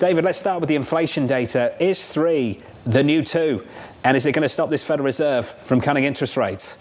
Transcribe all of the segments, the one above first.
David, let's start with the inflation data. Is 3 the new 2? And is it going to stop this Federal Reserve from cutting interest rates?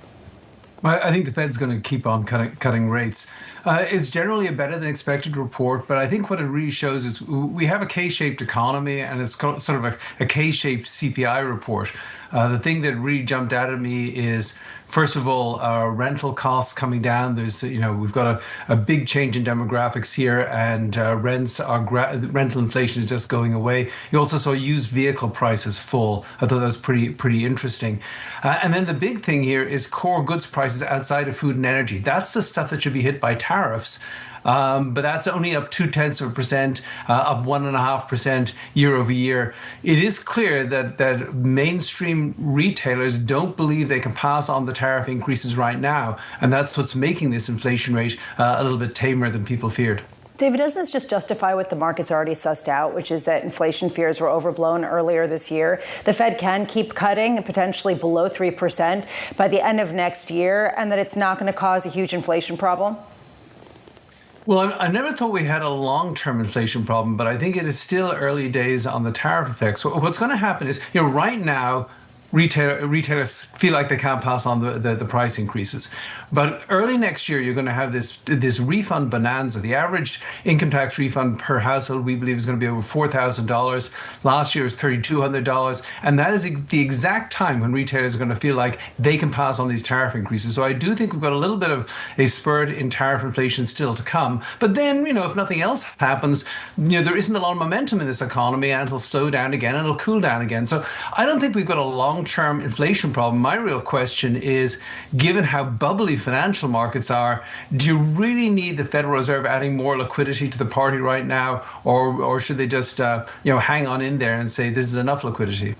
I think the Fed's going to keep on cutting rates. It's generally a better than expected report, but I think what it really shows is we have a K-shaped economy, and it's sort of a K-shaped CPI report. The thing that really jumped out at me is, first of all, rental costs coming down. There's, we've got a big change in demographics here, and rental inflation is just going away. You also saw used vehicle prices fall. I thought that was pretty interesting. And then the big thing here is core goods prices outside of food and energy. That's the stuff that should be hit by tariffs. But that's only up 0.2%, up 1.5% year over year. It is clear that mainstream retailers don't believe they can pass on the tariff increases right now, and that's what's making this inflation rate a little bit tamer than people feared. David, doesn't this just justify what the market's already sussed out, which is that inflation fears were overblown earlier this year? The Fed can keep cutting, potentially below 3% by the end of next year, and that it's not going to cause a huge inflation problem? Well, I never thought we had a long-term inflation problem, but I think it is still early days on the tariff effects. So what's going to happen is, right now, retailers feel like they can't pass on the price increases. But early next year, you're going to have this refund bonanza. The average income tax refund per household, we believe, is going to be over $4,000. Last year was $3,200. And that is the exact time when retailers are going to feel like they can pass on these tariff increases. So I do think we've got a little bit of a spurt in tariff inflation still to come. But then, if nothing else happens, there isn't a lot of momentum in this economy, and it'll slow down again, and it'll cool down again. So I don't think we've got a long-term inflation problem. My real question is, given how bubbly financial markets are, do you really need the Federal Reserve adding more liquidity to the party right now, or should they just hang on in there and say this is enough liquidity?